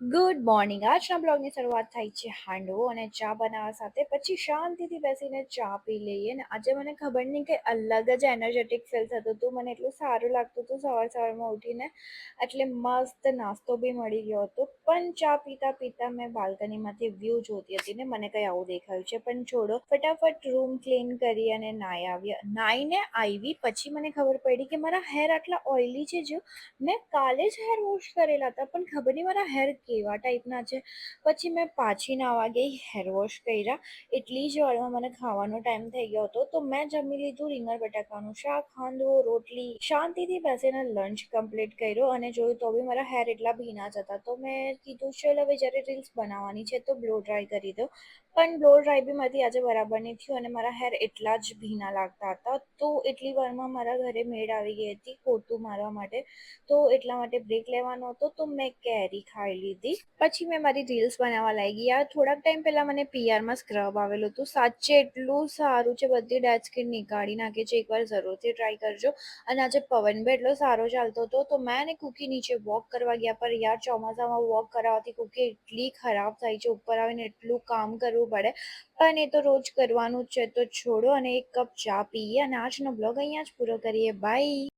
Good morning. આજના બ્લોગની શરૂઆત થાય છે હાંડવો અને ચા બનાવવા સાથે. પછી શાંતિથી બેસીને ચા પી લઈએ. ને આજે મને ખબર નહીં કે અલગ જ એનર્જેટિક ફીલ થતું હતું. મને એટલું સારું લાગતું હતું સવારમાં ઉઠીને. એટલે મસ્ત નાસ્તો બી મળી ગયો હતો. પણ ચા પીતા પીતા મેં બાલ્કનીમાંથી વ્યૂ જોતી હતી ને મને કંઈ આવું દેખાયું છે. પણ છોડો, ફટાફટ રૂમ ક્લીન કરી અને નાઈને આવી પછી મને ખબર પડી કે મારા હેર આટલા ઓઇલી છે. જો મેં કાલે જ હેર વોશ કરેલા હતા, પણ ખબર નહીં મારા હેર કેવા ટાઈપના છે. પછી મેં પાછી નાવા ગઈ, હેર વોશ કર્યા. એટલી જ વારમાં મને ખાવાનો ટાઈમ થઈ ગયો હતો, તો મેં જમી લીધું રીંગણ બટાકાનું શાક, હાંડવો, રોટલી. શાંતિથી બેસીને લંચ કમ્પ્લીટ કર્યો અને જોયું તો બી મારા હેર એટલા ભીના જ હતા. તો મેં કીધું ચલ હવે જ્યારે રીલ્સ બનાવવાની છે તો બ્લો ડ્રાય કરી દો. પણ બ્લો ડ્રાય બી મારી આજે બરાબર નહીં થયું અને મારા હેર એટલા જ ભીના લાગતા હતા. તો એટલી વારમાં મારા ઘરે મેડ આવી ગઈ હતી પોતું મારવા માટે. તો એટલા માટે બ્રેક લેવાનો હતો, તો મેં કેરી ખાઈ લીધી. પછી મેં મારી રીલ્સ બનાવવા લાગી. યાર થોડાક ટાઈમ પહેલાં મને પીઆરમાં સ્ક્રબ આવેલું હતું. સાચે એટલું સારું છે, બધી ડેડ સ્કિન નીકાળી નાખે છે. એકવાર જરૂરથી ટ્રાય કરજો. અને આજે પવન બી એટલો સારો ચાલતો હતો, તો મેં અને કુકી નીચે વોક કરવા ગયા. પર યાર ચોમાસામાં વોક કરાવવાથી કુકી એટલી ખરાબ થાય છે, ઉપર આવીને એટલું કામ કરવું પડે. પણ એ તો રોજ કરવાનું જ છે, તો છોડો અને એક કપ ચા પીએ અને આજનો બ્લોગ અહીંયા જ પૂરો કરીએ. બાય.